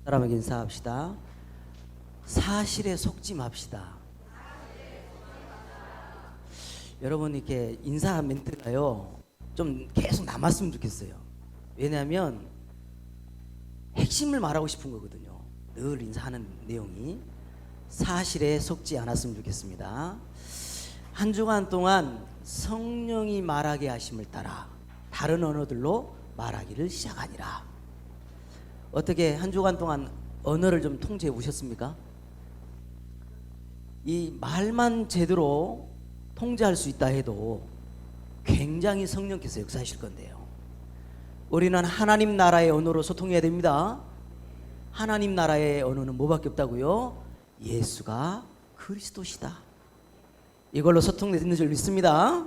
사람에게 인사합시다. 사실에 속지 맙시다. 여러분, 이렇게 인사 멘트가요 좀 계속 남았으면 좋겠어요. 왜냐하면 핵심을 말하고 싶은 거거든요. 늘 인사하는 내용이 사실에 속지 않았으면 좋겠습니다. 한 주간 동안 성령이 말하게 하심을 따라 다른 언어들로 말하기를 시작하니라. 어떻게 한 주간 동안 언어를 좀 통제해 보셨습니까? 이 말만 제대로 통제할 수 있다 해도 굉장히 성령께서 역사하실 건데요. 우리는 하나님 나라의 언어로 소통해야 됩니다. 하나님 나라의 언어는 뭐밖에 없다고요? 예수가 그리스도시다. 이걸로 소통되는 줄 믿습니다.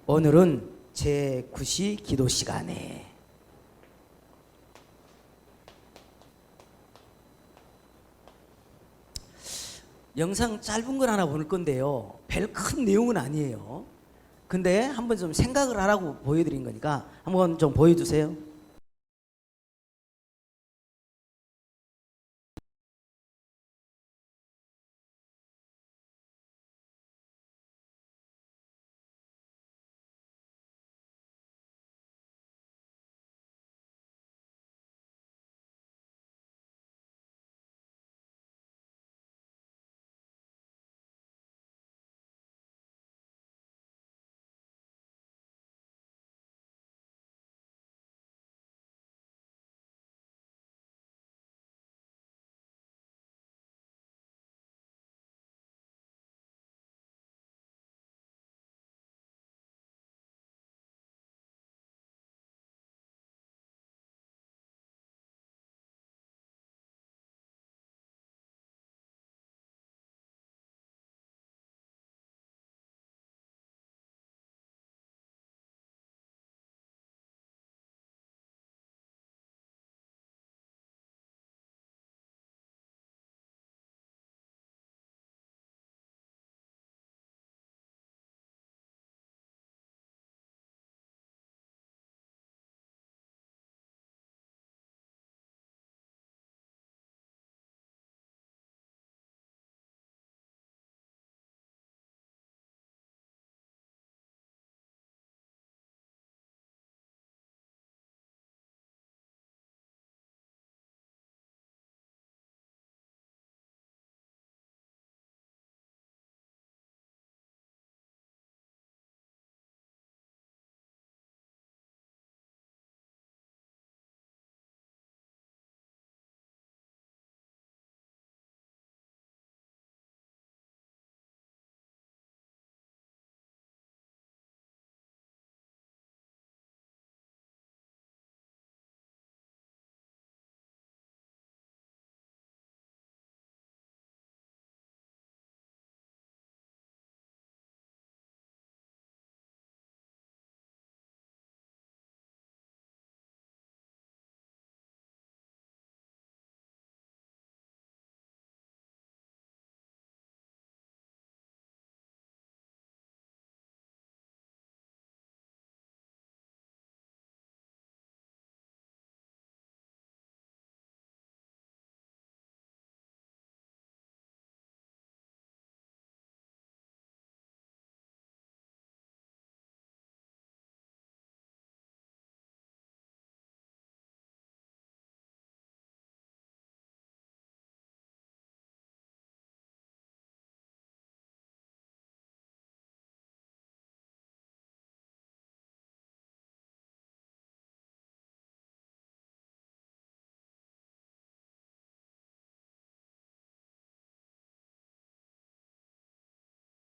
오늘은 제9시 기도 시간에 영상 짧은 걸 하나 보낼 건데요, 별 큰 내용은 아니에요. 근데 한번 좀 생각을 하라고 보여드린 거니까 한번 좀 보여주세요.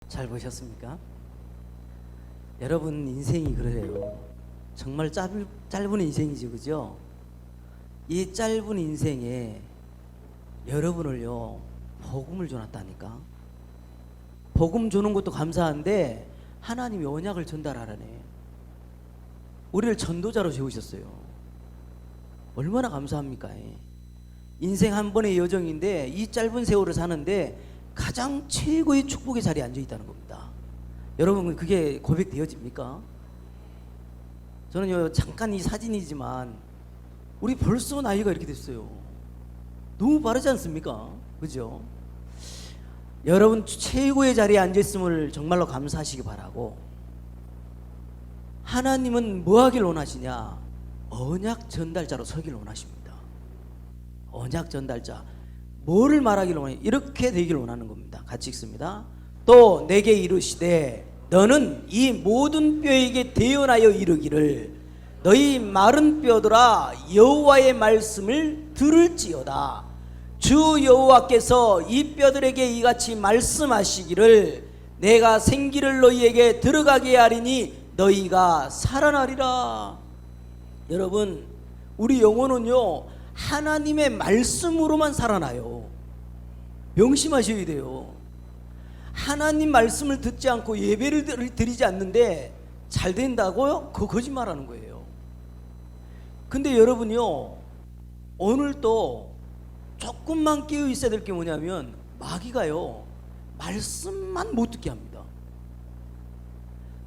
잘 보셨습니까? 여러분 인생이 그래요. 정말 짧은 인생이죠, 그죠? 이 짧은 인생에 여러분을요 복음을 줘놨다니까. 복음 주는 것도 감사한데 하나님이 언약을 전달하라네. 우리를 전도자로 세우셨어요. 얼마나 감사합니까? 인생 한 번의 여정인데 이 짧은 세월을 사는데 가장 최고의 축복의 자리에 앉아 있다는 겁니다. 여러분, 그게 고백되어집니까? 저는요 잠깐 이 사진이지만 우리 벌써 나이가 이렇게 됐어요. 너무 바르지 않습니까? 그죠? 여러분 최고의 자리에 앉아있음을 정말로 감사하시기 바라고, 하나님은 뭐 하길 원하시냐? 언약 전달자로 서길 원하십니다. 언약 전달자, 뭐를 말하길 원해? 이렇게 되길 원하는 겁니다. 같이 읽습니다. 또 내게 이르시되 너는 이 모든 뼈에게 대언하여 이르기를 너희 마른 뼈들아 여호와의 말씀을 들을지어다. 주 여호와께서 이 뼈들에게 이같이 말씀하시기를 내가 생기를 너희에게 들어가게 하리니 너희가 살아나리라. 여러분, 우리 영혼은요 하나님의 말씀으로만 살아나요. 명심하셔야 돼요. 하나님 말씀을 듣지 않고 예배를 드리지 않는데 잘 된다고요? 그거 거짓말하는 거예요. 근데 여러분요, 오늘도 조금만 깨어 있어야 될 게 뭐냐면, 마귀가요 말씀만 못 듣게 합니다.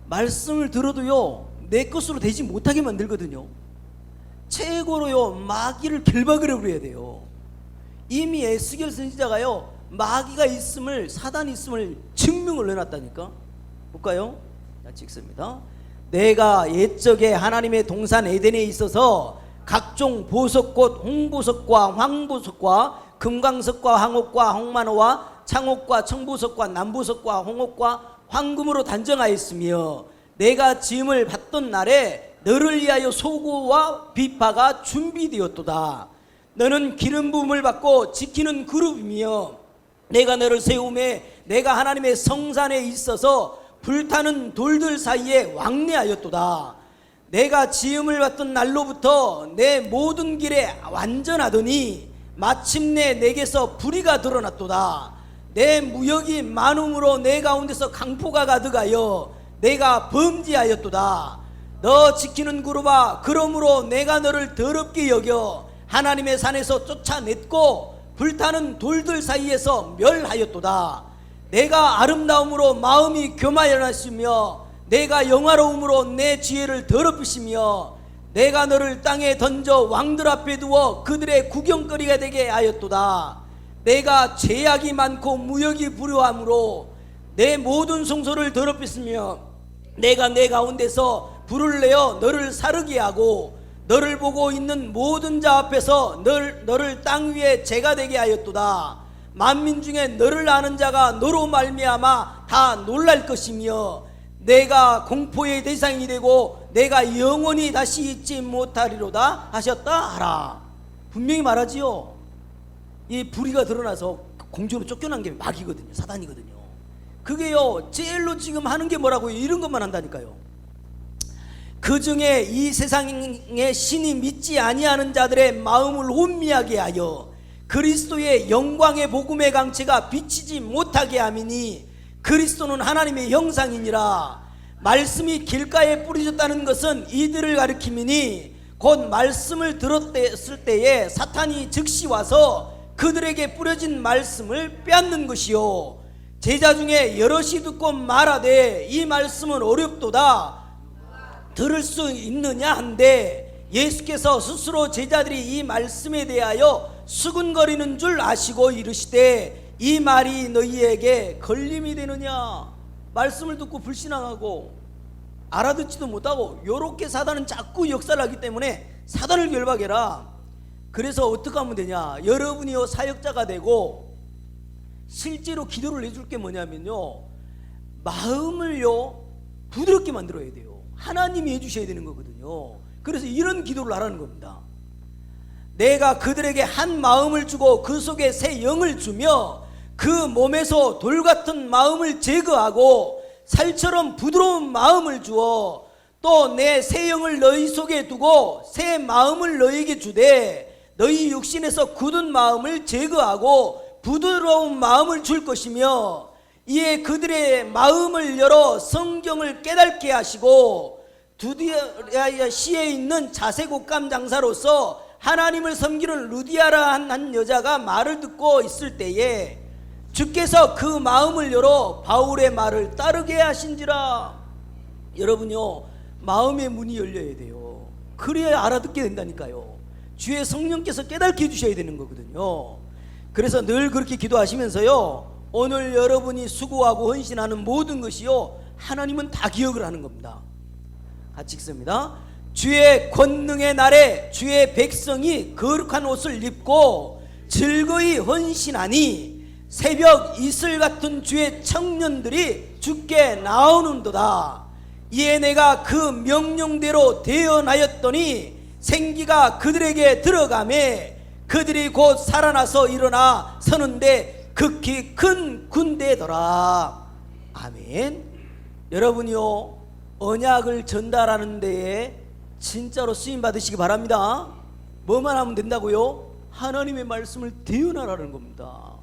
말씀을 들어도요 내 것으로 되지 못하게 만들거든요. 최고로요 마귀를 결박을 해야 돼요. 이미 에스겔 선지자가요 마귀가 있음을, 사단이 있음을 증명을 해놨다니까. 볼까요? 같이 읽습니다. 내가 옛적에 하나님의 동산 에덴에 있어서 각종 보석꽃 홍보석과 황보석과 금광석과 황옥과 홍만호와 창옥과 청보석과 남보석과 홍옥과 황금으로 단정하였으며 내가 지음을 받던 날에 너를 위하여 소고와 비파가 준비되었도다. 너는 기름 부음을 받고 지키는 그룹이며 내가 너를 세우매 내가 하나님의 성산에 있어서 불타는 돌들 사이에 왕래하였도다. 내가 지음을 받던 날로부터 내 모든 길에 완전하더니 마침내 내게서 불의가 드러났도다. 내 무역이 많음으로 내 가운데서 강포가 가득하여 내가 범죄하였도다. 너 지키는 그룹아, 그러므로 내가 너를 더럽게 여겨 하나님의 산에서 쫓아냈고 불타는 돌들 사이에서 멸하였도다. 내가 아름다움으로 마음이 교만하시며 내가 영화로움으로 내 지혜를 더럽히시며 내가 너를 땅에 던져 왕들 앞에 두어 그들의 구경거리가 되게 하였도다. 내가 죄악이 많고 무역이 불효함으로 내 모든 성소를 더럽혔으며 내가 내 가운데서 불을 내어 너를 사르게 하고 너를 보고 있는 모든 자 앞에서 너를 땅 위에 재가 되게 하였도다. 만민 중에 너를 아는 자가 너로 말미암아 다 놀랄 것이며 내가 공포의 대상이 되고 내가 영원히 다시 잊지 못하리로다 하셨다 하라. 분명히 말하지요. 이 불의가 드러나서 공주로 쫓겨난 게 마귀거든요. 사단이거든요. 그게요 제일로 지금 하는 게 뭐라고요? 이런 것만 한다니까요. 그 중에 이 세상에 신이 믿지 아니하는 자들의 마음을 혼미하게 하여 그리스도의 영광의 복음의 강체가 비치지 못하게 함이니 그리스도는 하나님의 형상이니라. 말씀이 길가에 뿌려졌다는 것은 이들을 가리킴이니 곧 말씀을 들었을 때에 사탄이 즉시 와서 그들에게 뿌려진 말씀을 빼앗는 것이요 제자 중에 여럿이 듣고 말하되 이 말씀은 어렵도다 들을 수 있느냐 한데 예수께서 스스로 제자들이 이 말씀에 대하여 수근거리는 줄 아시고 이르시되 이 말이 너희에게 걸림이 되느냐. 말씀을 듣고 불신앙하고 알아듣지도 못하고 요렇게 사단은 자꾸 역사를 하기 때문에 사단을 결박해라. 그래서 어떻게 하면 되냐, 여러분이요 사역자가 되고 실제로 기도를 해줄 게 뭐냐면요 마음을요 부드럽게 만들어야 돼요. 하나님이 해주셔야 되는 거거든요. 그래서 이런 기도를 하라는 겁니다. 내가 그들에게 한 마음을 주고 그 속에 새 영을 주며 그 몸에서 돌 같은 마음을 제거하고 살처럼 부드러운 마음을 주어 또 내 새 영을 너희 속에 두고 새 마음을 너희에게 주되 너희 육신에서 굳은 마음을 제거하고 부드러운 마음을 줄 것이며 이에 그들의 마음을 열어 성경을 깨닫게 하시고 두디아 시에 있는 자색옷감 장사로서 하나님을 섬기는 루디아라 한 여자가 말을 듣고 있을 때에 주께서 그 마음을 열어 바울의 말을 따르게 하신지라. 여러분요 마음의 문이 열려야 돼요. 그래야 알아듣게 된다니까요. 주의 성령께서 깨닫게 해주셔야 되는 거거든요. 그래서 늘 그렇게 기도하시면서요, 오늘 여러분이 수고하고 헌신하는 모든 것이요, 하나님은 다 기억을 하는 겁니다. 같이 읽습니다. 주의 권능의 날에 주의 백성이 거룩한 옷을 입고 즐거이 헌신하니 새벽 이슬 같은 주의 청년들이 주께 나오는도다. 이에 내가 그 명령대로 대언하였더니 생기가 그들에게 들어가매 그들이 곧 살아나서 일어나 서는데 극히 큰 군대더라. 아멘. 여러분이요, 언약을 전달하는 데에 진짜로 쓰임 받으시기 바랍니다. 뭐만 하면 된다고요? 하나님의 말씀을 대언하라는 겁니다.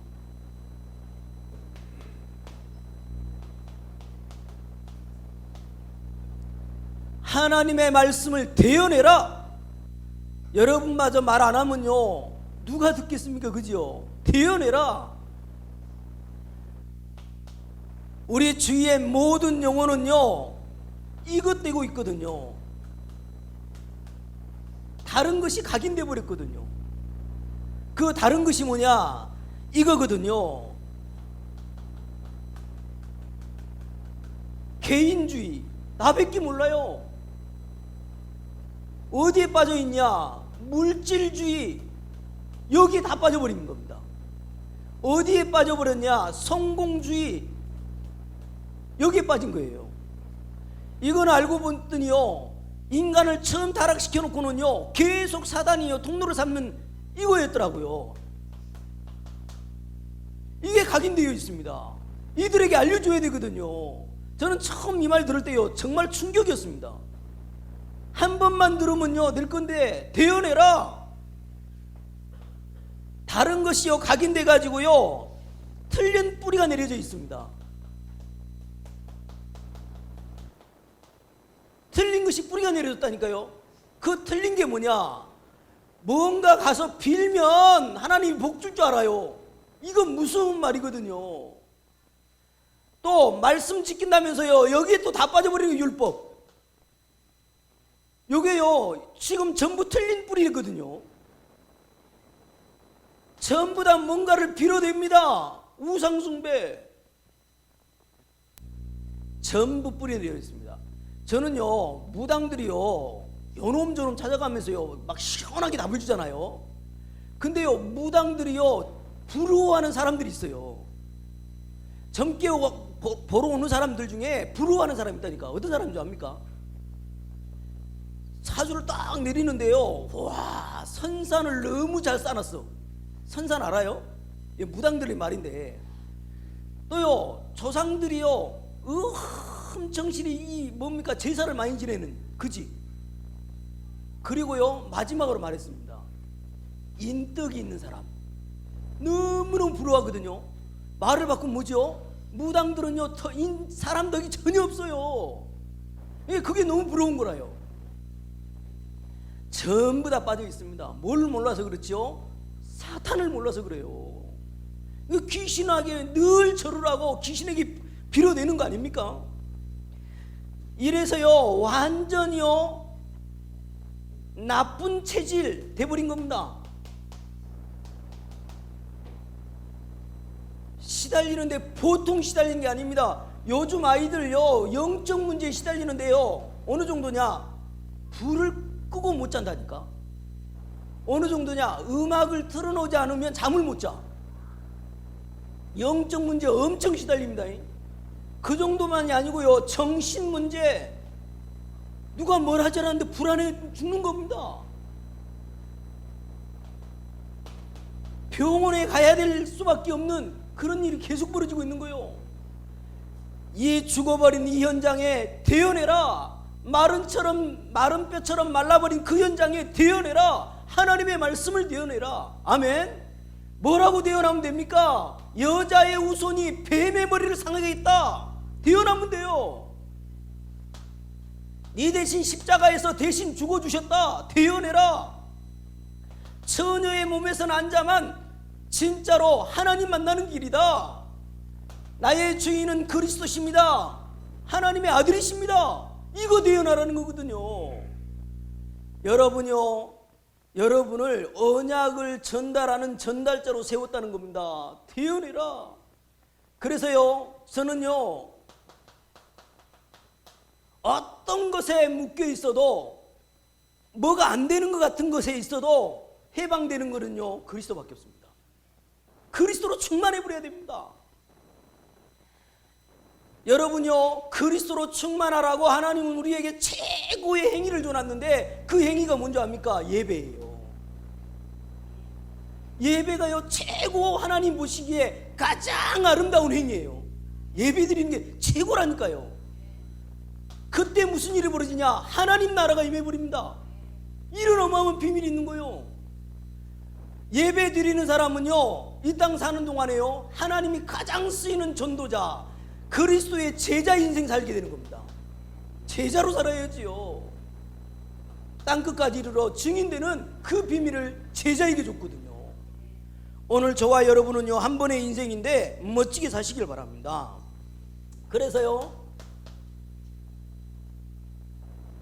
하나님의 말씀을 대언해라. 여러분마저 말 안 하면요, 누가 듣겠습니까? 그죠? 대언해라. 우리 주위의 모든 영혼은요, 이것 되고 있거든요. 다른 것이 각인돼 버렸거든요. 그 다른 것이 뭐냐? 이거거든요. 개인주의. 나밖에 몰라요. 어디에 빠져 있냐? 물질주의. 여기에 다 빠져버리는 겁니다. 어디에 빠져버렸냐? 성공주의. 여기에 빠진 거예요. 이건 알고 봤더니요, 인간을 처음 타락시켜 놓고는요, 계속 사단이요 통로를 삼는 이거였더라고요. 이게 각인되어 있습니다. 이들에게 알려줘야 되거든요. 저는 처음 이 말 들을 때요, 정말 충격이었습니다. 한 번만 들으면요 될 건데 대언해라. 다른 것이요 각인돼 가지고요 틀린 뿌리가 내려져 있습니다. 틀린 것이 뿌리가 내려졌다니까요. 그 틀린 게 뭐냐? 뭔가 가서 빌면 하나님이 복 줄 줄 알아요. 이건 무서운 말이거든요. 또 말씀 지킨다면서요, 여기에 또 다 빠져버리는 율법. 요게요 지금 전부 틀린 뿌리거든요. 전부 다 뭔가를 빌어댑니다. 우상숭배 전부 뿌리되어 있습니다. 저는요 무당들이요 요놈저놈 찾아가면서요 막 시원하게 답을 주잖아요. 근데요 무당들이요 부러워하는 사람들이 있어요. 젊게 보러 오는 사람들 중에 부러워하는 사람이 있다니까. 어떤 사람인 줄 압니까? 사주를 딱 내리는데요, 와 선산을 너무 잘 쌓았어. 선산 알아요? 무당들의 말인데, 또요 조상들이요 정신이 이 뭡니까 제사를 많이 지내는 그지. 그리고요 마지막으로 말했습니다. 인덕이 있는 사람 너무너무 부러워하거든요. 말을 바꾸면 뭐죠? 무당들은요 사람 덕이 전혀 없어요. 그게 너무 부러운 거라요. 전부 다 빠져 있습니다. 뭘 몰라서 그렇죠? 사탄을 몰라서 그래요. 귀신에게 늘 절을 하고 귀신에게 빌어내는 거 아닙니까? 이래서요 완전히요 나쁜 체질 돼버린 겁니다. 시달리는데 보통 시달리는 게 아닙니다. 요즘 아이들요 영적 문제에 시달리는데요 어느 정도냐? 불을 끄고 못 잔다니까. 어느 정도냐? 음악을 틀어놓지 않으면 잠을 못 자. 영적 문제 엄청 시달립니다. 그 정도만이 아니고요 정신 문제, 누가 뭘 하지 않았는데 불안해 죽는 겁니다. 병원에 가야 될 수밖에 없는 그런 일이 계속 벌어지고 있는 거예요. 이 죽어버린 이 현장에 대언해라. 마른 뼈처럼 말라버린 그 현장에 대언해라. 하나님의 말씀을 대언해라. 아멘. 뭐라고 대언하면 됩니까? 여자의 후손이 뱀의 머리를 상하게 했다. 대언하면 돼요. 네 대신 십자가에서 대신 죽어주셨다. 대언해라. 처녀의 몸에서 난 자만 진짜로 하나님 만나는 길이다. 나의 주인은 그리스도십니다. 하나님의 아들이십니다. 이거 대언하라는 거거든요. 여러분요 여러분을 언약을 전달하는 전달자로 세웠다는 겁니다. 태어내라. 그래서요, 저는요, 어떤 것에 묶여 있어도, 뭐가 안 되는 것 같은 것에 있어도 해방되는 것은요, 그리스도밖에 없습니다. 그리스도로 충만해 버려야 됩니다. 여러분요, 그리스도로 충만하라고 하나님은 우리에게 최고의 행위를 줘놨는데, 그 행위가 뭔지 압니까? 예배예요. 예배가요, 최고 하나님 보시기에 가장 아름다운 행위예요. 예배 드리는 게 최고라니까요. 그때 무슨 일이 벌어지냐? 하나님 나라가 임해버립니다. 이런 어마어마한 비밀이 있는 거예요. 예배 드리는 사람은요, 이 땅 사는 동안에요, 하나님이 가장 쓰이는 전도자, 그리스도의 제자 인생 살게 되는 겁니다. 제자로 살아야지요. 땅끝까지 이르러 증인되는 그 비밀을 제자에게 줬거든요. 오늘 저와 여러분은요, 한 번의 인생인데 멋지게 사시길 바랍니다. 그래서요,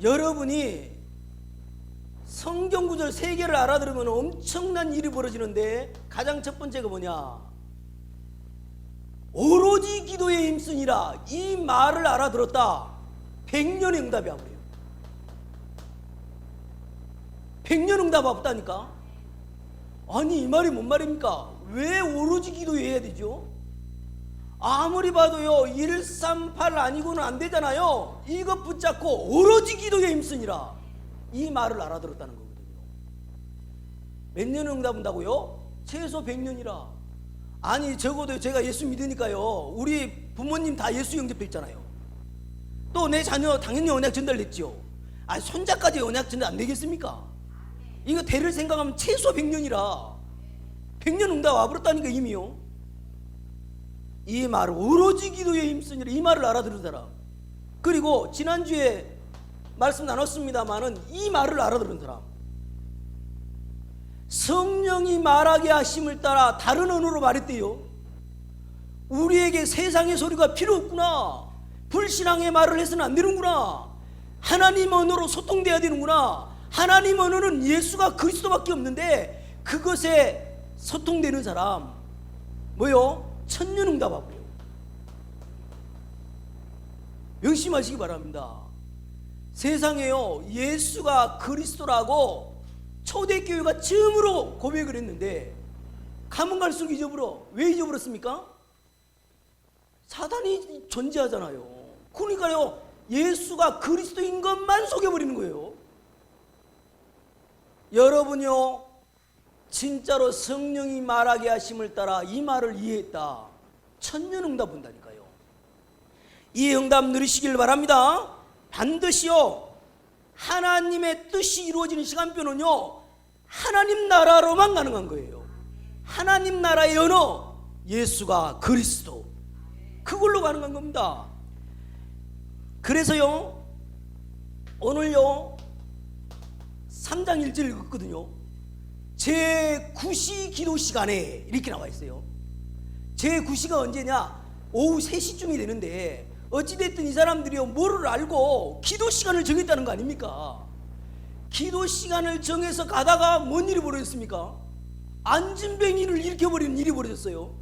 여러분이 성경 구절 3개를 알아들으면 엄청난 일이 벌어지는데, 가장 첫 번째가 뭐냐? 오로지 기도에 힘쓰니라. 이 말을 알아들었다. 100년의 응답이 와버려요. 100년 응답 없다니까. 아니, 이 말이 뭔 말입니까? 왜 오로지 기도에 해야 되죠? 아무리 봐도요, 138 아니고는 안 되잖아요. 이것 붙잡고 오로지 기도에 힘쓰니라. 이 말을 알아들었다는 거거든요. 몇 년 응답 온다고요? 최소 100년이라. 아니, 적어도 제가 예수 믿으니까요, 우리 부모님 다 예수 영접했잖아요. 또 내 자녀 당연히 언약 전달됐지요. 아니, 손자까지 언약 전달 안 되겠습니까? 이거 대를 생각하면 최소 100년이라. 100년 응답 와버렸다니까, 이미요. 이 말, 오로지 기도에 힘쓰니라, 이 말을 알아들은 사람. 그리고 지난주에 말씀 나눴습니다마는 이 말을 알아들은 사람. 성령이 말하게 하심을 따라 다른 언어로 말했대요. 우리에게 세상의 소리가 필요 없구나. 불신앙의 말을 해서는 안 되는구나. 하나님 언어로 소통돼야 되는구나. 하나님 언어는 예수가 그리스도밖에 없는데, 그것에 소통되는 사람 뭐요? 천년응답하고요. 명심하시기 바랍니다. 세상에요, 예수가 그리스도라고 초대교회가 처음으로 고백을 했는데, 가면 갈수록 잊어버려. 왜 잊어버렸습니까? 사단이 존재하잖아요. 그러니까요, 예수가 그리스도인 것만 속여버리는 거예요. 여러분요, 진짜로 성령이 말하게 하심을 따라 이 말을 이해했다. 천년응답 본다니까요. 이 응답 누리시길 바랍니다. 반드시요, 하나님의 뜻이 이루어지는 시간표는요, 하나님 나라로만 가능한 거예요. 하나님 나라의 언어, 예수가 그리스도, 그걸로 가능한 겁니다. 그래서요, 오늘요 3장 1절 읽었거든요. 제9시 기도 시간에 이렇게 나와 있어요. 제9시가 언제냐? 오후 3시쯤이 되는데, 어찌됐든 이 사람들이요, 뭐를 알고 기도 시간을 정했다는 거 아닙니까? 기도 시간을 정해서 가다가 뭔 일이 벌어졌습니까? 안진뱅이를 일으켜버리는 일이 벌어졌어요.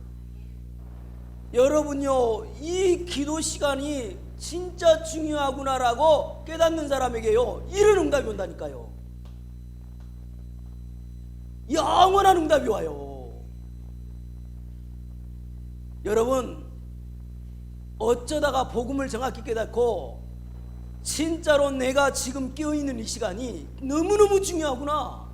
여러분요, 이 기도 시간이 진짜 중요하구나라고 깨닫는 사람에게요, 이런 응답이 온다니까요. 영원한 응답이 와요. 여러분, 어쩌다가 복음을 정확히 깨닫고 진짜로 내가 지금 깨어있는 이 시간이 너무너무 중요하구나.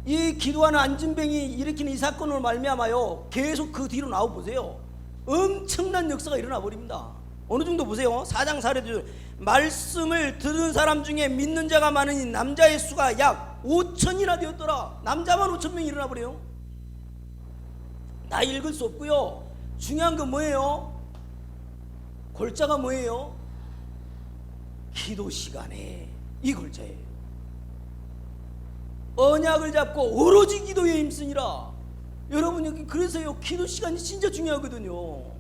이 기도하는 안진뱅이 일으키는 이 사건으로 말미암아요, 계속 그 뒤로 나와보세요. 엄청난 역사가 일어나 버립니다. 어느 정도 보세요. 4장 4절, 말씀을 들은 사람 중에 믿는 자가 많으니 남자의 수가 약 5천이나 되었더라. 남자만 5,000명이 일어나 버려요. 다 읽을 수 없고요. 중요한 건 뭐예요? 골자가 뭐예요? 기도 시간에, 이 골자예요. 언약을 잡고 오로지 기도에 힘쓰니라. 여러분, 여기 그래서요, 기도 시간이 진짜 중요하거든요.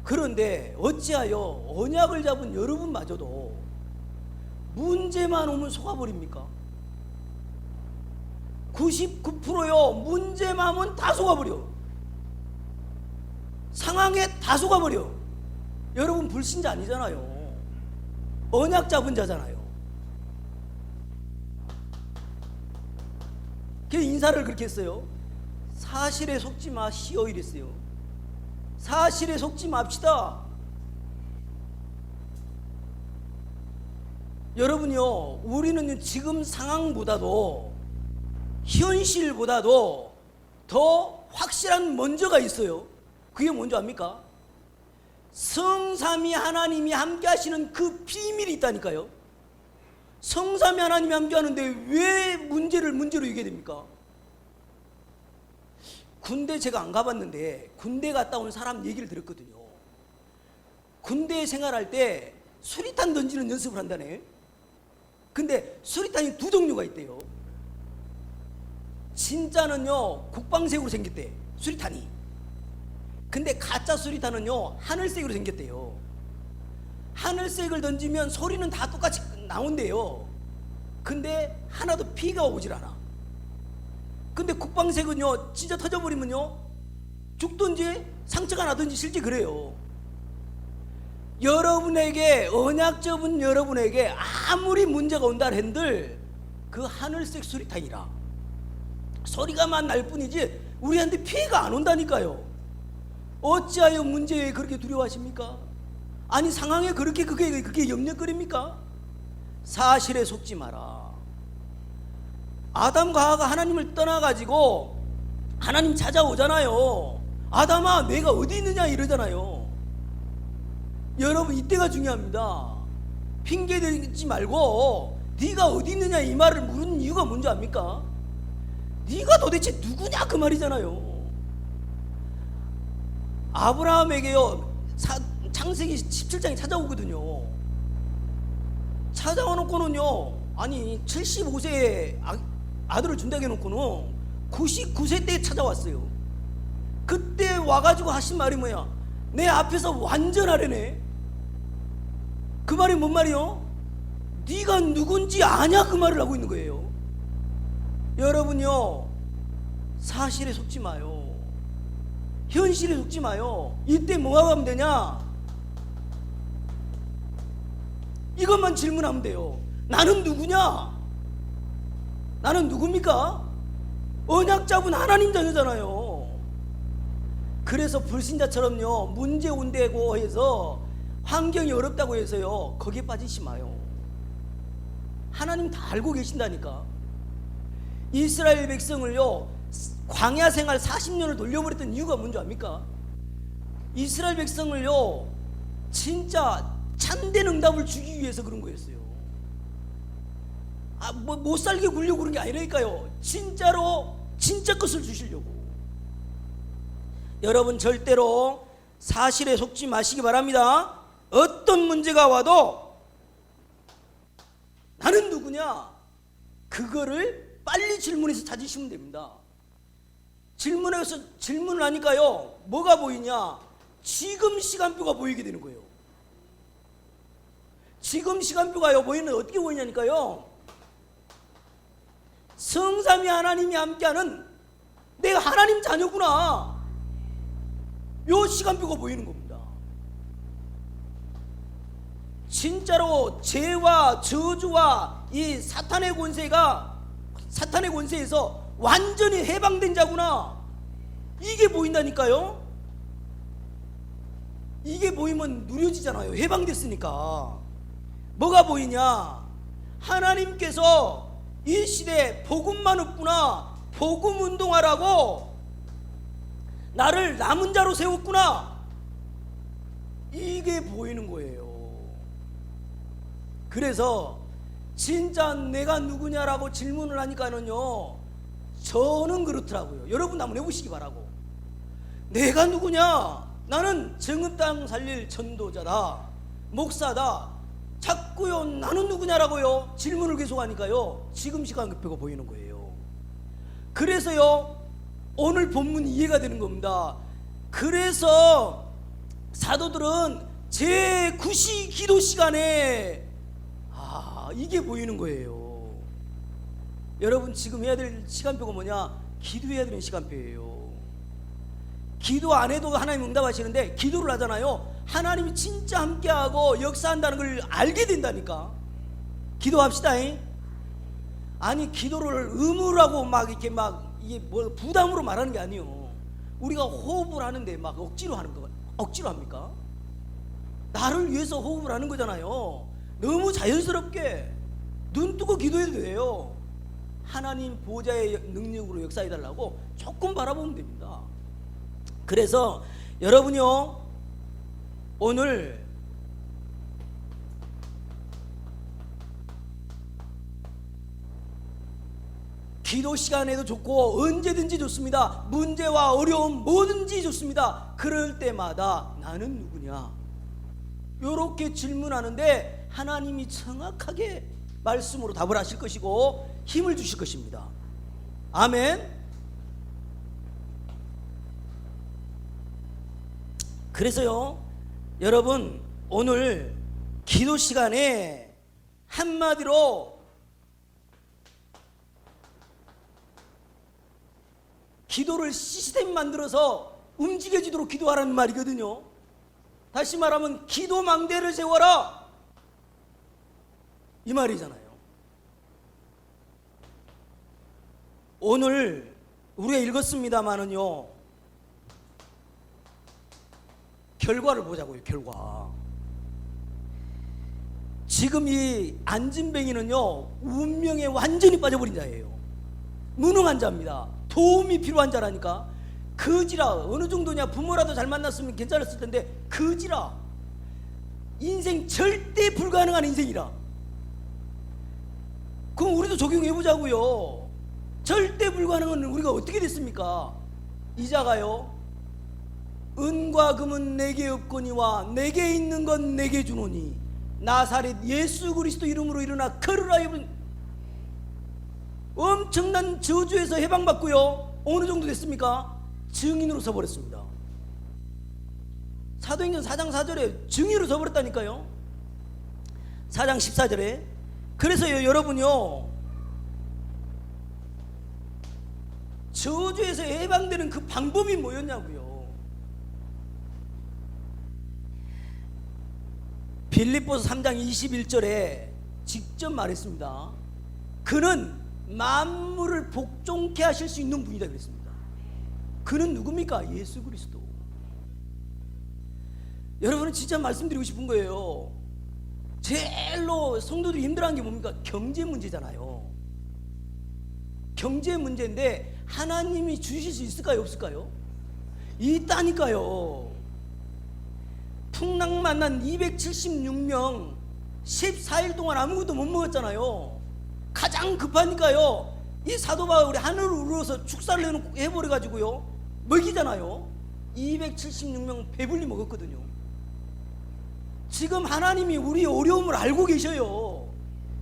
그런데 어찌하여 언약을 잡은 여러분마저도 문제만 오면 속아버립니까? 99%요 문제만 오면 다 속아버려. 상황에 다 속아버려. 여러분 불신자 아니잖아요. 언약 잡은 자잖아요. 그래서 인사를 그렇게 했어요. 사실에 속지 마시오 이랬어요. 사실에 속지 맙시다. 여러분요, 우리는 지금 상황보다도 현실보다도 더 확실한 먼저가 있어요. 그게 뭔지 압니까? 성삼위 하나님이 함께 하시는 그 비밀이 있다니까요. 성삼위 하나님이 함께 하는데 왜 문제로 이게 됩니까? 군대 제가 안 가봤는데 군대 갔다 온 사람 얘기를 들었거든요. 군대 생활할 때 수리탄 던지는 연습을 한다네. 근데 수리탄이 두 종류가 있대요. 진짜는요 국방색으로 생겼대, 수리탄이. 근데 가짜 수리탄은요 하늘색으로 생겼대요. 하늘색을 던지면 소리는 다 똑같이 나온대요. 근데 하나도 피가 오질 않아. 근데 국방색은요 진짜 터져버리면요 죽든지 상처가 나든지 실제 그래요. 여러분에게, 언약 잡은 여러분에게 아무리 문제가 온다 한들 그 하늘색 수리탄이라 소리가만 날 뿐이지 우리한테 피해가 안 온다니까요. 어찌하여 문제에 그렇게 두려워하십니까? 아니 상황에 그렇게 그게 염려거립니까? 사실에 속지 마라. 아담과 하와가 하나님을 떠나가지고 하나님 찾아오잖아요. 아담아 내가 어디 있느냐 이러잖아요. 여러분 이때가 중요합니다. 핑계 대지 말고 네가 어디 있느냐 이 말을 물은 이유가 뭔지 압니까? 네가 도대체 누구냐 그 말이잖아요. 아브라함에게요 창세기 17장에 찾아오거든요. 찾아와 놓고는요 아니 75세에 아들을 준다고 해놓고는 99세 때 찾아왔어요. 그때 와가지고 하신 말이 뭐야? 내 앞에서 완전하려네. 그 말이 뭔 말이요? 네가 누군지 아냐 그 말을 하고 있는 거예요. 여러분요 사실에 속지 마요. 현실에 속지 마요. 이때 뭐하고 하면 되냐? 이것만 질문하면 돼요. 나는 누구냐? 나는 누굽니까? 언약 잡은 하나님 자녀잖아요. 그래서 불신자처럼요 문제 온다고 해서 환경이 어렵다고 해서요 거기에 빠지지 마요. 하나님 다 알고 계신다니까. 이스라엘 백성을요 광야 생활 40년을 돌려버렸던 이유가 뭔지 압니까? 이스라엘 백성을요 진짜 참된 응답을 주기 위해서 그런 거였어요. 못 살게 굴려고 그런 게 아니라니까요. 진짜로 진짜 것을 주시려고. 여러분 절대로 사실에 속지 마시기 바랍니다. 어떤 문제가 와도 나는 누구냐? 그거를 빨리 질문해서 찾으시면 됩니다. 질문해서 질문을 하니까요 뭐가 보이냐? 지금 시간표가 보이게 되는 거예요. 지금 시간표가요 보이는 어떻게 보이냐니까요. 성삼위 하나님이 함께하는 내가 하나님 자녀구나. 요 시간표가 보이는 겁니다. 진짜로 죄와 저주와 이 사탄의 권세에서 완전히 해방된 자구나. 이게 보인다니까요. 이게 보이면 누려지잖아요. 해방됐으니까. 뭐가 보이냐? 하나님께서 이 시대에 복음만 없구나, 복음 운동하라고 나를 남은 자로 세웠구나. 이게 보이는 거예요. 그래서 진짜 내가 누구냐라고 질문을 하니까는요 저는 그렇더라고요. 여러분 한번 해보시기 바라고. 내가 누구냐? 나는 정은 땅 살릴 전도자다, 목사다. 자꾸요 나는 누구냐라고요 질문을 계속하니까요 지금 시간표가 보이는 거예요. 그래서요 오늘 본문이 이해가 되는 겁니다. 그래서 사도들은 제9시 기도 시간에 이게 보이는 거예요. 여러분 지금 해야 될 시간표가 뭐냐? 기도해야 되는 시간표예요. 기도 안 해도 하나님 응답하시는데 기도를 하잖아요. 하나님이 진짜 함께하고 역사한다는 걸 알게 된다니까. 기도합시다. 아니 기도를 의무라고 막 이렇게 막 이게 뭐 부담으로 말하는 게 아니에요. 우리가 호흡을 하는데 막 억지로 하는 거 억지로 합니까? 나를 위해서 호흡을 하는 거잖아요. 너무 자연스럽게 눈 뜨고 기도해도 돼요. 하나님 보좌의 능력으로 역사해달라고 조금 바라보면 됩니다. 그래서 여러분요, 오늘 기도 시간에도 좋고 언제든지 좋습니다. 문제와 어려움 뭐든지 좋습니다. 그럴 때마다 나는 누구냐? 이렇게 질문하는데 하나님이 정확하게 말씀으로 답을 하실 것이고 힘을 주실 것입니다. 아멘. 그래서요, 여러분 오늘 기도 시간에 한마디로 기도를 시스템 만들어서 움직여지도록 기도하라는 말이거든요. 다시 말하면 기도 망대를 세워라 이 말이잖아요. 오늘 우리가 읽었습니다마는요, 결과를 보자고요. 결과. 지금 이 안진뱅이는요 운명에 완전히 빠져버린 자예요. 무능한 자입니다. 도움이 필요한 자라니까. 거지라. 어느 정도냐? 부모라도 잘 만났으면 괜찮았을 텐데 거지라. 인생 절대 불가능한 인생이라. 그럼 우리도 적용해보자고요. 절대 불가능한 우리가 어떻게 됐습니까? 이자가요, 은과 금은 내게 없거니와 내게 있는 건 내게 주노니 나사렛 예수 그리스도 이름으로 일어나 걸으라. 여러분 엄청난 저주에서 해방받고요, 어느 정도 됐습니까? 증인으로 서버렸습니다. 사도행전 4장 4절에 증인으로 서버렸다니까요. 4장 14절에. 그래서요 여러분요, 저주에서 해방되는 그 방법이 뭐였냐고요. 빌립보서 3장 21절에 직접 말했습니다. 그는 만물을 복종케 하실 수 있는 분이다 그랬습니다. 그는 누굽니까? 예수 그리스도. 여러분은 진짜 말씀드리고 싶은 거예요. 제일로 성도들이 힘들어하는 게 뭡니까? 경제 문제잖아요. 경제 문제인데 하나님이 주실 수 있을까요? 없을까요? 있다니까요. 풍랑 만난 276명 14일 동안 아무것도 못 먹었잖아요. 가장 급하니까요, 이 사도 바울이 하늘을 우러서 축사를 해버려가지고요 먹이잖아요. 276명 배불리 먹었거든요. 지금 하나님이 우리 어려움을 알고 계셔요.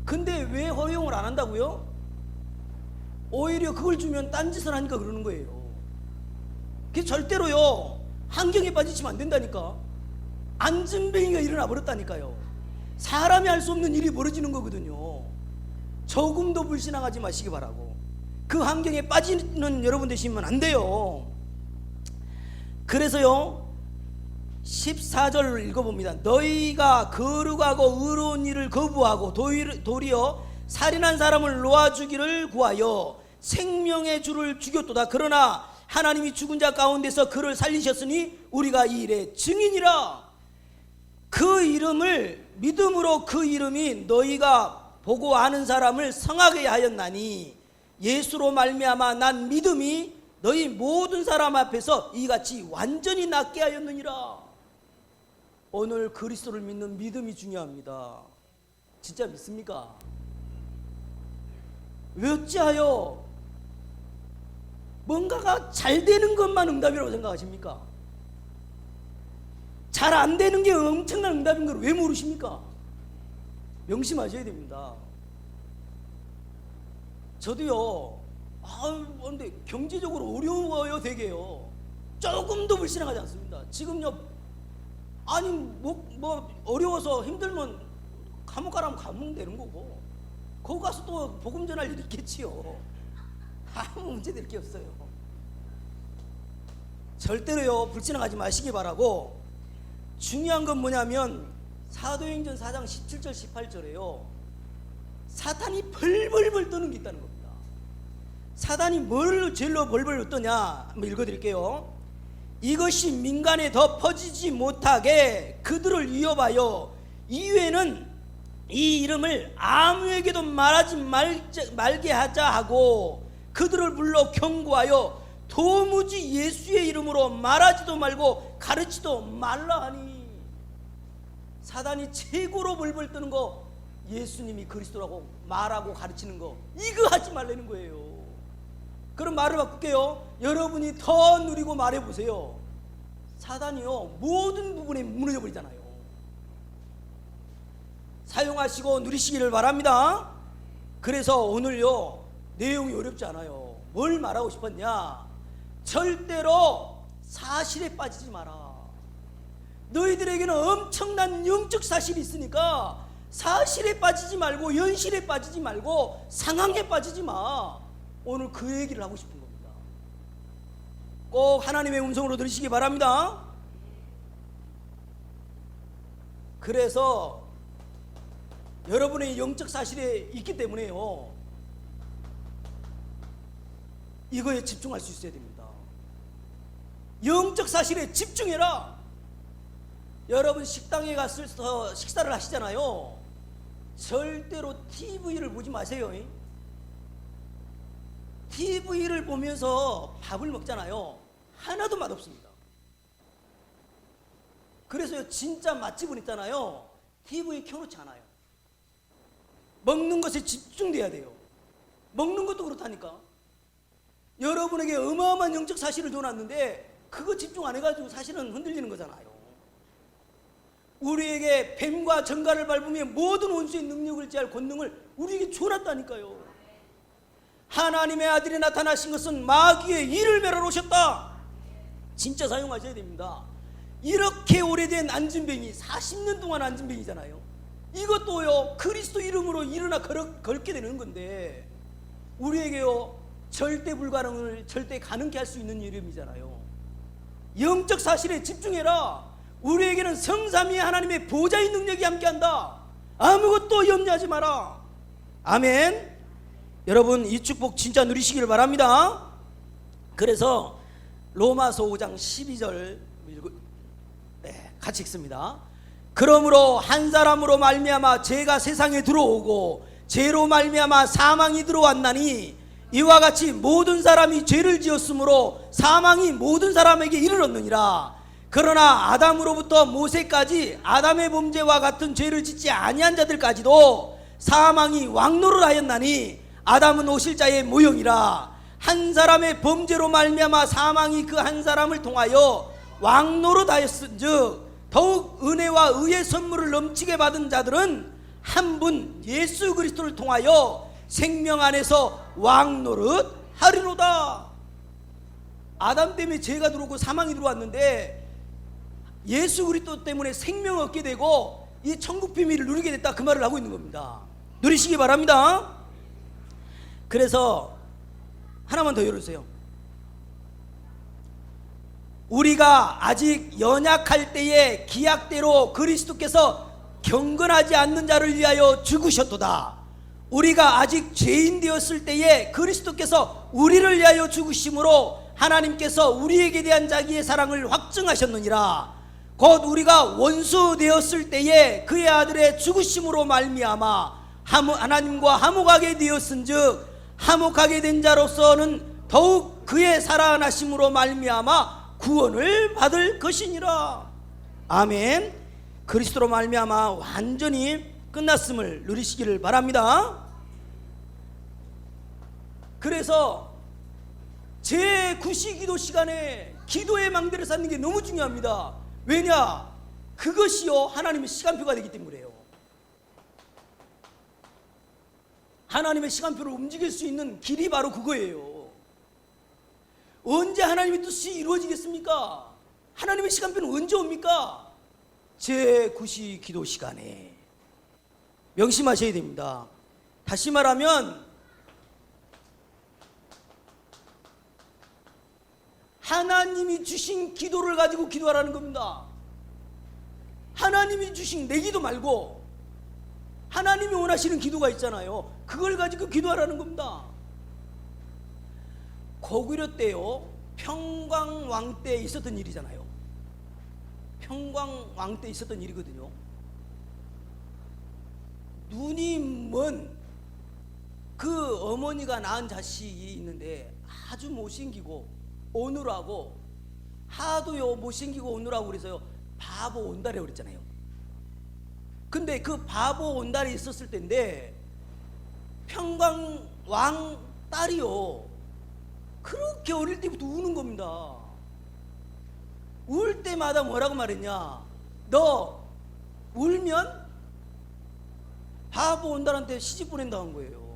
근데 왜 허용을 안 한다고요? 오히려 그걸 주면 딴짓을 하니까 그러는 거예요. 그래서 절대로요 환경에 빠지시면 안 된다니까. 안진뱅이가 일어나 버렸다니까요. 사람이 할 수 없는 일이 벌어지는 거거든요. 조금도 불신앙하지 마시기 바라고. 그 환경에 빠지는 여러분 되시면 안 돼요. 그래서요 14절을 읽어봅니다. 너희가 거룩하고 의로운 일을 거부하고 도리어 살인한 사람을 놓아 주기를 구하여 생명의 주를 죽였도다. 그러나 하나님이 죽은 자 가운데서 그를 살리셨으니 우리가 이 일의 증인이라. 그 이름을 믿음으로, 그 이름이 너희가 보고 아는 사람을 성하게 하였나니 예수로 말미암아 난 믿음이 너희 모든 사람 앞에서 이같이 완전히 낫게 하였느니라. 오늘 그리스도를 믿는 믿음이 중요합니다. 진짜 믿습니까? 왜 어찌하여 뭔가가 잘 되는 것만 응답이라고 생각하십니까? 잘 안 되는 게 엄청난 응답인 걸 왜 모르십니까? 명심하셔야 됩니다. 저도요, 근데 경제적으로 어려워요, 되게요. 조금도 불신앙하지 않습니다. 지금요, 아니 뭐 어려워서 힘들면 감옥 가라면 감옥 되는 거고, 거기 가서 또 복음 전할 일이 있겠지요. 아무 문제될 게 없어요. 절대로요 불신앙하지 마시기 바라고, 중요한 건 뭐냐면 사도행전 4장 17절 18절에요 사탄이 벌벌벌 떠는 게 있다는 겁니다. 사탄이 뭘 제일로 벌벌 떠냐 한번 읽어드릴게요. 이것이 민간에 더 퍼지지 못하게 그들을 위협하여 이후에는 이 이름을 아무에게도 말하지 말게 하자 하고 그들을 불러 경고하여 도무지 예수의 이름으로 말하지도 말고 가르치도 말라 하니. 사단이 최고로 벌벌 뜨는 거 예수님이 그리스도라고 말하고 가르치는 거, 이거 하지 말라는 거예요. 그럼 말을 바꿀게요. 여러분이 더 누리고 말해보세요. 사단이요 모든 부분에 무너져 버리잖아요. 사용하시고 누리시기를 바랍니다. 그래서 오늘요 내용이 어렵지 않아요. 뭘 말하고 싶었냐, 절대로 사실에 빠지지 마라. 너희들에게는 엄청난 영적 사실이 있으니까 사실에 빠지지 말고 현실에 빠지지 말고 상황에 빠지지 마. 오늘 그 얘기를 하고 싶은 겁니다. 꼭 하나님의 음성으로 들으시기 바랍니다. 그래서 여러분의 영적 사실에 있기 때문에요 이거에 집중할 수 있어야 됩니다. 영적 사실에 집중해라. 여러분 식당에 가서 식사를 하시잖아요. 절대로 TV를 보지 마세요. TV를 보면서 밥을 먹잖아요. 하나도 맛없습니다. 그래서 진짜 맛집은 있잖아요. TV에 켜놓지 않아요. 먹는 것에 집중돼야 돼요. 먹는 것도 그렇다니까. 여러분에게 어마어마한 영적 사실을 줘놨는데 그거 집중 안 해가지고 사실은 흔들리는 거잖아요. 우리에게 뱀과 정갈을 밟으며 모든 원수의 능력을 제할 권능을 우리에게 줘놨다니까요. 하나님의 아들이 나타나신 것은 마귀의 일을 멸하러 오셨다. 진짜 사용하셔야 됩니다. 이렇게 오래된 안진뱅이, 40년 동안 안진뱅이잖아요. 이것도요 그리스도 이름으로 일어나 걸게 되는 건데 우리에게요 절대 불가능을 절대 가능케 할 수 있는 이름이잖아요. 영적 사실에 집중해라. 우리에게는 성삼위의 하나님의 보좌의 능력이 함께한다. 아무것도 염려하지 마라. 아멘. 여러분 이 축복 진짜 누리시기를 바랍니다. 그래서 로마서 5장 12절 같이 읽습니다. 그러므로 한 사람으로 말미암아 죄가 세상에 들어오고 죄로 말미암아 사망이 들어왔나니 이와 같이 모든 사람이 죄를 지었으므로 사망이 모든 사람에게 이르렀느니라. 그러나 아담으로부터 모세까지 아담의 범죄와 같은 죄를 짓지 아니한 자들까지도 사망이 왕노를 하였나니 아담은 오실자의 모형이라. 한 사람의 범죄로 말미암아 사망이 그 한 사람을 통하여 왕노릇 하였은즉 더욱 은혜와 의의 선물을 넘치게 받은 자들은 한 분 예수 그리스도를 통하여 생명 안에서 왕노릇 하리로다. 아담 때문에 죄가 들어오고 사망이 들어왔는데 예수 그리스도 때문에 생명을 얻게 되고 이 천국 비밀을 누리게 됐다, 그 말을 하고 있는 겁니다. 누리시기 바랍니다. 그래서 하나만 더 열어주세요. 우리가 아직 연약할 때에 기약대로 그리스도께서 경건하지 않는 자를 위하여 죽으셨도다. 우리가 아직 죄인 되었을 때에 그리스도께서 우리를 위하여 죽으심으로 하나님께서 우리에게 대한 자기의 사랑을 확증하셨느니라. 곧 우리가 원수 되었을 때에 그의 아들의 죽으심으로 말미암아 하나님과 화목하게 되었은즉 화목하게 된 자로서는 더욱 그의 살아나심으로 말미암아 구원을 받을 것이니라. 아멘. 그리스도로 말미암아 완전히 끝났음을 누리시기를 바랍니다. 그래서 제9시기도 시간에 기도의 망대를 쌓는 게 너무 중요합니다. 왜냐? 그것이요 하나님의 시간표가 되기 때문에요. 하나님의 시간표를 움직일 수 있는 길이 바로 그거예요. 언제 하나님의 뜻이 이루어지겠습니까? 하나님의 시간표는 언제 옵니까? 제9시 기도 시간에 명심하셔야 됩니다. 다시 말하면 하나님이 주신 기도를 가지고 기도하라는 겁니다. 하나님이 주신 내 기도 말고 하나님이 원하시는 기도가 있잖아요. 그걸 가지고 기도하라는 겁니다. 고구려 때요, 평광왕 때 있었던 일이잖아요. 평광왕 때 있었던 일이거든요. 눈이 먼 그 어머니가 낳은 자식이 있는데 아주 못생기고 오느라고, 하도요 못생기고 오느라고 그래서요 바보 온달이라고 그랬잖아요. 근데 그 바보 온달이 있었을 때인데 평광왕 딸이요 그렇게 어릴 때부터 우는 겁니다. 울 때마다 뭐라고 말했냐, 너 울면 바보 온달한테 시집 보낸다는 거예요.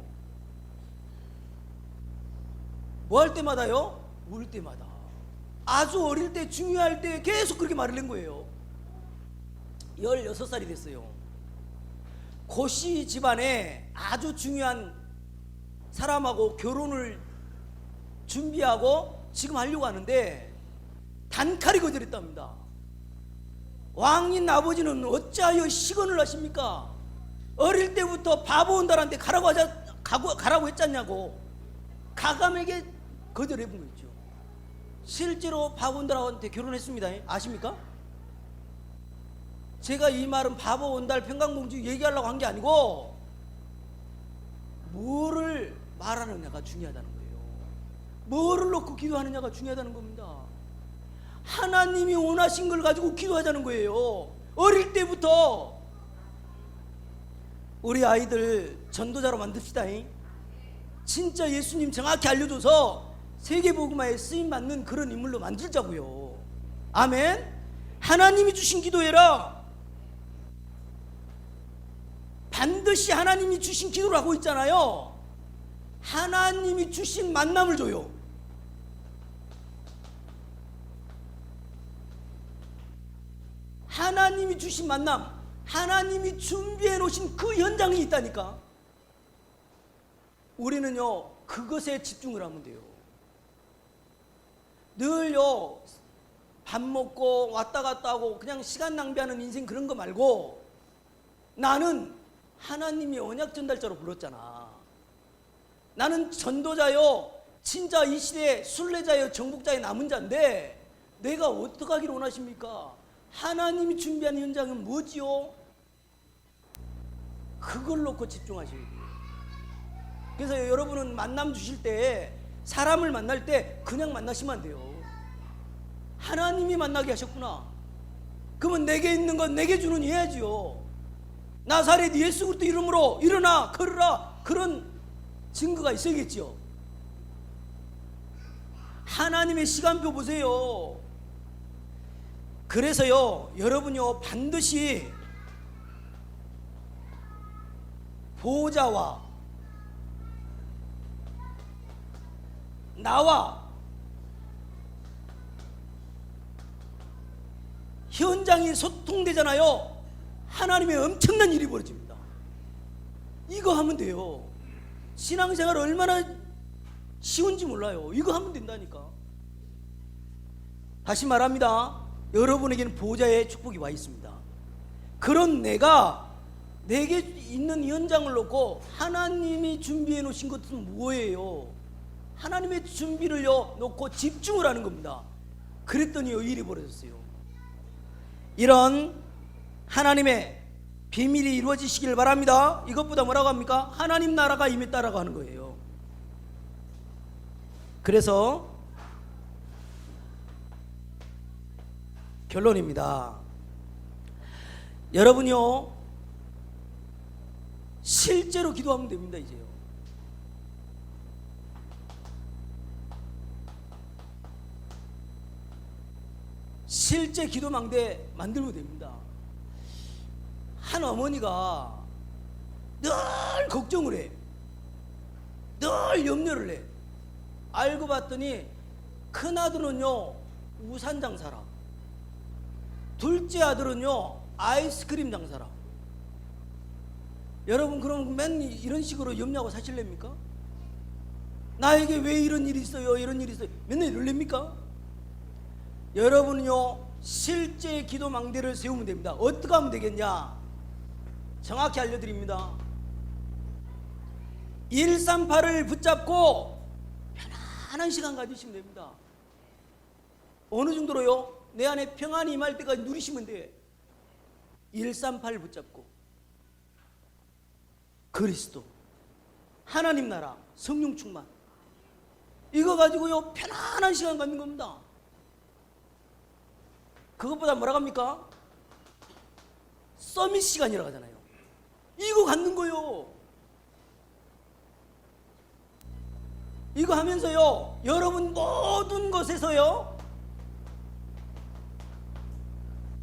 뭐 할 때마다요? 울 때마다. 아주 어릴 때, 중요할 때 계속 그렇게 말을 낸 거예요. 16살이 됐어요. 고씨 집안에 아주 중요한 사람하고 결혼을 준비하고 지금 하려고 하는데 단칼이 거절했답니다. 왕인 아버지는 어찌하여 시건을 하십니까? 어릴 때부터 바보 온달한테 가라고 했잖냐고 가감에게 거절해 본 거죠. 실제로 바보 온달한테 결혼했습니다. 아십니까? 제가 이 말은 바보 온달 평강공주 얘기하려고 한 게 아니고 뭐를 말하느냐가 중요하다는 거예요. 뭐를 놓고 기도하느냐가 중요하다는 겁니다. 하나님이 원하신 걸 가지고 기도하자는 거예요. 어릴 때부터 우리 아이들 전도자로 만듭시다. 진짜 예수님 정확히 알려줘서 세계복음화에 쓰임받는 그런 인물로 만들자고요. 아멘. 하나님이 주신 기도해라. 반드시 하나님이 주신 기도를 하고 있잖아요. 하나님이 주신 만남을 줘요. 하나님이 주신 만남, 하나님이 준비해 놓으신 그 현장이 있다니까. 우리는요 그것에 집중을 하면 돼요. 늘요 밥 먹고 왔다 갔다 하고 그냥 시간 낭비하는 인생 그런 거 말고, 나는 하나님이 언약 전달자로 불렀잖아. 나는 전도자요, 진짜 이 시대의 순례자요, 정복자의 남은 자인데 내가 어떻게 하기를 원하십니까? 하나님이 준비한 현장은 뭐지요? 그걸 놓고 집중하셔야 돼요. 그래서 여러분은 만남 주실 때, 사람을 만날 때 그냥 만나시면 안 돼요. 하나님이 만나게 하셨구나. 그러면 내게 있는 건 내게 주는 해야지요. 나사렛 예수 그리스도 이름으로 일어나 걸으라, 그런 증거가 있어야겠죠. 하나님의 시간표 보세요. 그래서요 여러분요 반드시 보호자와 나와 현장이 소통되잖아요. 하나님의 엄청난 일이 벌어집니다. 이거 하면 돼요. 신앙생활 얼마나 쉬운지 몰라요. 이거 하면 된다니까. 다시 말합니다. 여러분에게는 보호자의 축복이 와 있습니다. 그런 내가 내게 있는 현장을 놓고 하나님이 준비해 놓으신 것은 뭐예요? 하나님의 준비를요 놓고 집중을 하는 겁니다. 그랬더니 일이 벌어졌어요. 이런 하나님의 비밀이 이루어지시길 바랍니다. 이것보다 뭐라고 합니까? 하나님 나라가 임했다라고 하는 거예요. 그래서 결론입니다. 여러분요 실제로 기도하면 됩니다. 이제요. 실제 기도망대 만들면 됩니다. 한 어머니가 늘 걱정을 해. 늘 염려를 해. 알고 봤더니 큰아들은요 우산 장사라, 둘째 아들은요 아이스크림 장사라. 여러분 그럼 맨 이런 식으로 염려하고 사실랍니까? 나에게 왜 이런 일이 있어요? 이런 일이 있어요? 맨날 이럴랍니까? 여러분은요 실제 기도 망대를 세우면 됩니다. 어떻게 하면 되겠냐? 정확히 알려드립니다. 138을 붙잡고 편안한 시간 가지시면 됩니다. 어느 정도로요? 내 안에 평안이 임할 때까지 누리시면 돼. 138 붙잡고 그리스도, 하나님 나라, 성령 충만, 이거 가지고요 편안한 시간 갖는 겁니다. 그것보다 뭐라 합니까? 서밋 시간이라고 하잖아요. 이거 갖는 거요. 이거 하면서요 여러분 모든 것에서요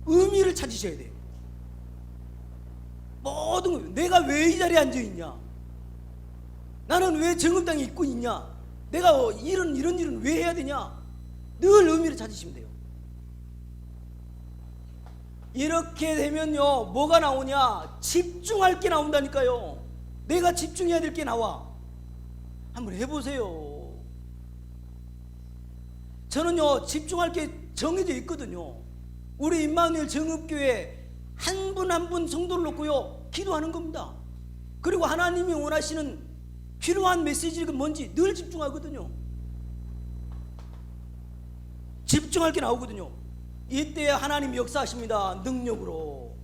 의미를 찾으셔야 돼요. 모든 것. 내가 왜 이 자리에 앉아있냐? 나는 왜 정읍당에 있고 있냐? 내가 이런 일은 왜 해야 되냐? 늘 의미를 찾으시면 돼요. 이렇게 되면요 뭐가 나오냐? 집중할 게 나온다니까요. 내가 집중해야 될 게 나와. 한번 해보세요. 저는요 집중할 게 정해져 있거든요. 우리 임마누엘 정읍교회 한 분 한 분 성도를 놓고요 기도하는 겁니다. 그리고 하나님이 원하시는 필요한 메시지가 뭔지 늘 집중하거든요. 집중할 게 나오거든요. 이때 하나님이 역사하십니다. 능력으로.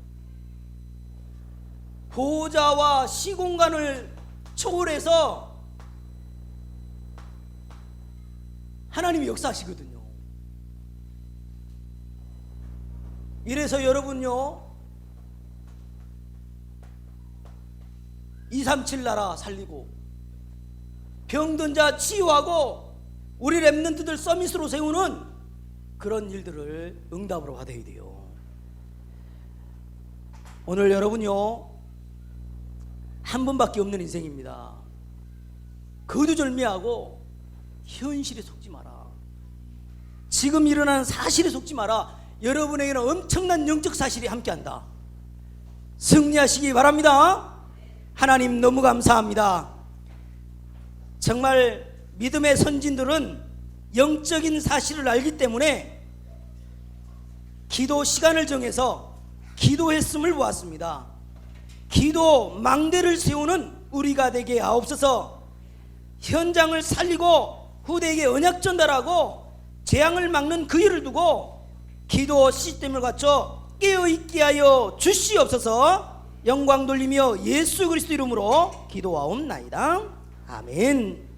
보좌와 시공간을 초월해서 하나님이 역사하시거든요. 이래서 여러분요 237 나라 살리고 병든 자 치유하고 우리 렘넌트들 서밋으로 세우는 그런 일들을 응답으로 받아야 돼요. 오늘 여러분요 한 번밖에 없는 인생입니다. 거두절미하고 현실에 속지 마라. 지금 일어나는 사실에 속지 마라. 여러분에게는 엄청난 영적 사실이 함께한다. 승리하시기 바랍니다. 하나님 너무 감사합니다. 정말 믿음의 선진들은 영적인 사실을 알기 때문에 기도 시간을 정해서 기도했음을 보았습니다. 기도 망대를 세우는 우리가 되게 하옵소서. 현장을 살리고 후대에게 언약 전달하고 재앙을 막는 그 일을 두고 기도 시스템을 갖춰 깨어있게 하여 주시옵소서. 영광 돌리며 예수 그리스도 이름으로 기도하옵나이다. 아멘.